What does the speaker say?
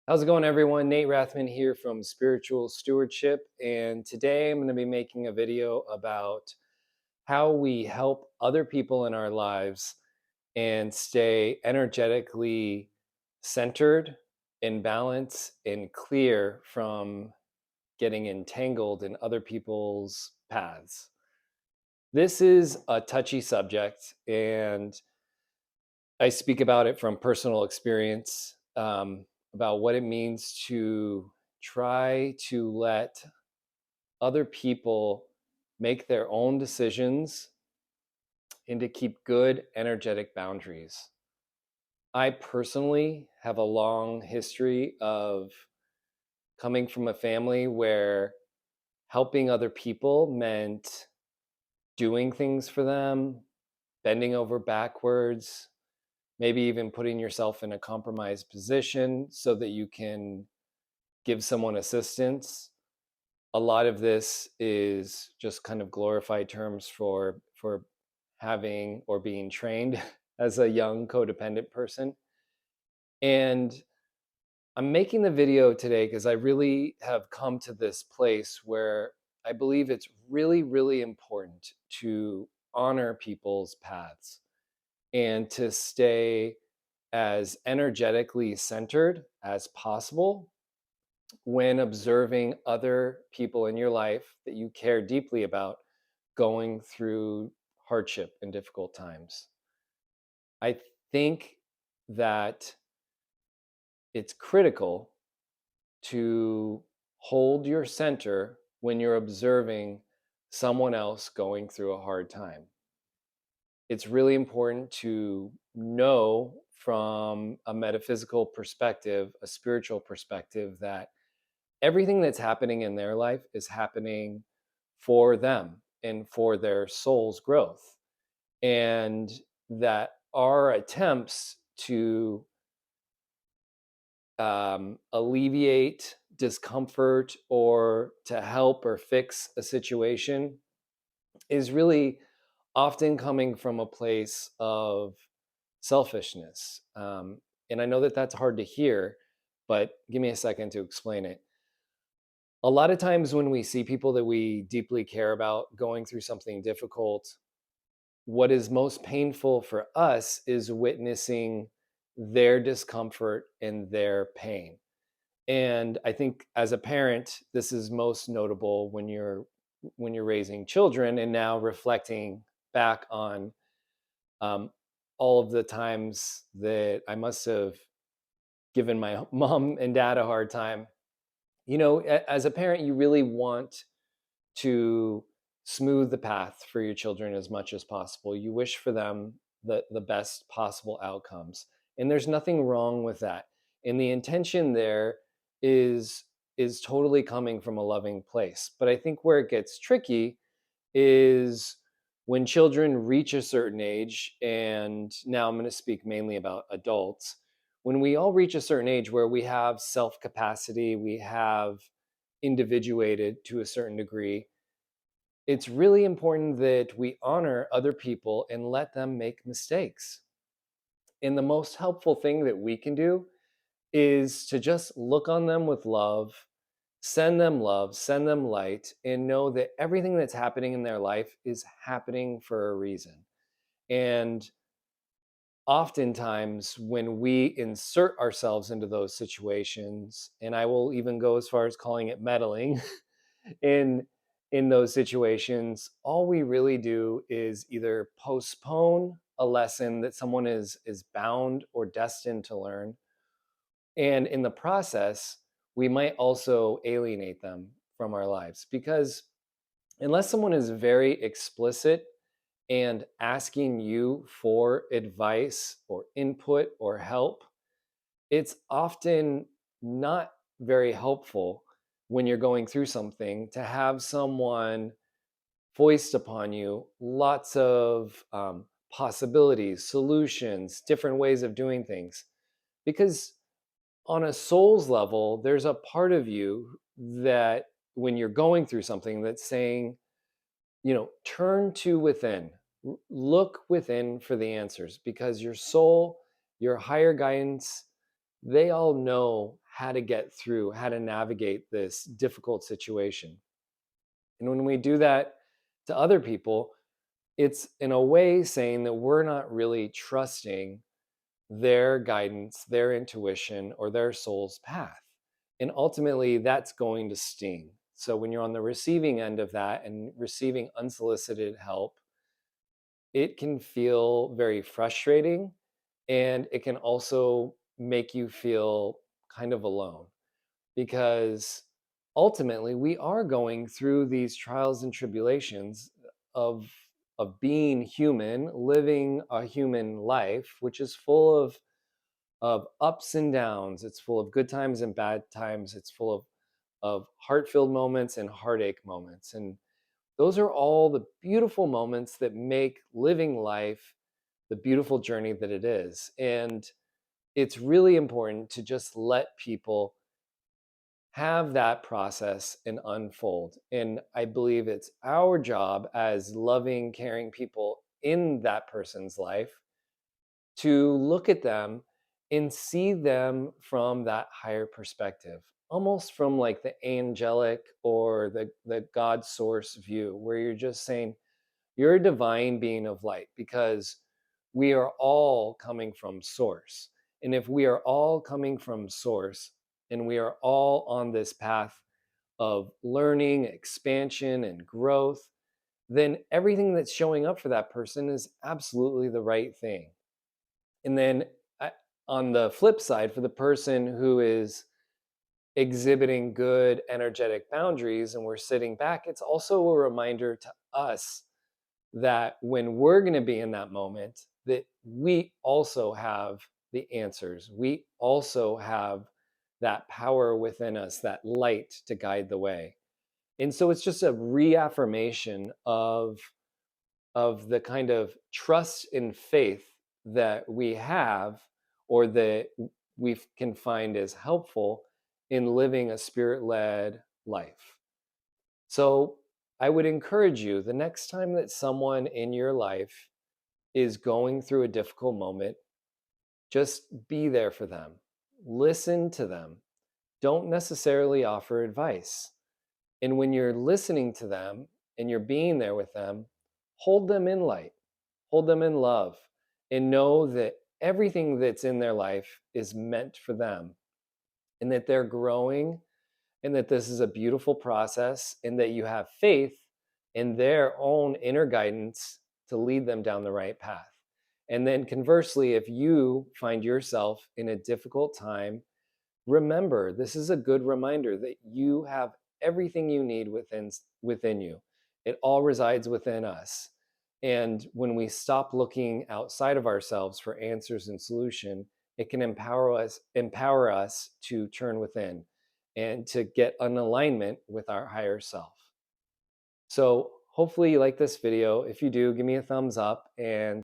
How's it going, everyone? Nate Rathman here from Spiritual Stewardship. And today I'm going to be making a video about how we help other people in our lives and stay energetically centered, in balance, and clear from getting entangled in other people's paths. This is a touchy subject, and I speak about it from personal experience, about what it means to try to let other people make their own decisions and to keep good energetic boundaries. I personally have a long history of coming from a family where helping other people meant doing things for them, bending over backwards, maybe even putting yourself in a compromised position so that you can give someone assistance. A lot of this is just kind of glorified terms for having or being trained as a young codependent person. And I'm making the video today because I really have come to this place where I believe it's really, really important to honor people's paths and to stay as energetically centered as possible when observing other people in your life that you care deeply about going through hardship and difficult times. I think that it's critical to hold your center when you're observing someone else going through a hard time. It's really important to know from a metaphysical perspective, a spiritual perspective, that everything that's happening in their life is happening for them and for their soul's growth. And that our attempts to alleviate discomfort or to help or fix a situation is really often coming from a place of selfishness. And I know that that's hard to hear, but give me a second to explain it. A lot of times when we see people that we deeply care about going through something difficult, what is most painful for us is witnessing their discomfort and their pain. And I think as a parent, this is most notable when you're raising children and now reflecting back on um, all of the times that I must have given my mom and dad a hard time. As a parent, you really want to smooth the path for your children as much as possible. You wish for them the best possible outcomes. And there's nothing wrong with that. And the intention there is is totally coming from a loving place. But I think where it gets tricky is when children reach a certain age, and now I'm going to speak mainly about adults. When we all reach a certain age where we have self capacity, we have individuated to a certain degree, it's really important that we honor other people and let them make mistakes. And the most helpful thing that we can do is to just look on them with love, send them light, and know that everything that's happening in their life is happening for a reason. And oftentimes, when we insert ourselves into those situations, and I will even go as far as calling it meddling, in in those situations, all we really do is either postpone a lesson that someone is bound or destined to learn, and in the process we might also alienate them from our lives, because unless someone is very explicit and asking you for advice or input or help, it's often not very helpful when you're going through something to have someone foist upon you lots of possibilities, solutions, different ways of doing things. Because on a soul's level, there's a part of you that, when you're going through something, that's saying, turn to within, look within for the answers, because your soul, your higher guidance, they all know how to get through, how to navigate this difficult situation. And when we do that to other people, it's in a way saying that we're not really trusting their guidance, their intuition, or their soul's path. And ultimately, that's going to sting. So when you're on the receiving end of that and receiving unsolicited help, it can feel very frustrating, and it can also make you feel kind of alone, because ultimately we are going through these trials and tribulations of being human, living a human life, which is full of ups and downs. It's full of good times and bad times. It's full of heart-filled moments and heartache moments. And those are all the beautiful moments that make living life the beautiful journey that it is. And it's really important to just let people have that process and unfold. And I believe it's our job as loving, caring people in that person's life to look at them and see them from that higher perspective, almost from like the angelic or the God source view, where you're just saying, you're a divine being of light, because we are all coming from source. And if we are all coming from source and we are all on this path of learning, expansion, and growth, then everything that's showing up for that person is absolutely the right thing. And then I, on the flip side, for the person who is exhibiting good energetic boundaries and we're sitting back, it's also a reminder to us that when we're going to be in that moment, that we also have the answers. We also have that power within us, that light to guide the way. And so it's just a reaffirmation of the kind of trust and faith that we have, or that we can find as helpful in living a spirit-led life. So I would encourage you, the next time that someone in your life is going through a difficult moment, just be there for them. Listen to them. Don't necessarily offer advice. And when you're listening to them and you're being there with them, hold them in light, hold them in love, and know that everything that's in their life is meant for them, and that they're growing, and that this is a beautiful process, and that you have faith in their own inner guidance to lead them down the right path. And then conversely, if you find yourself in a difficult time, remember, this is a good reminder that you have everything you need within you. It all resides within us. And when we stop looking outside of ourselves for answers and solution, it can empower us to turn within and to get an alignment with our higher self. So hopefully you like this video. If you do, give me a thumbs up, and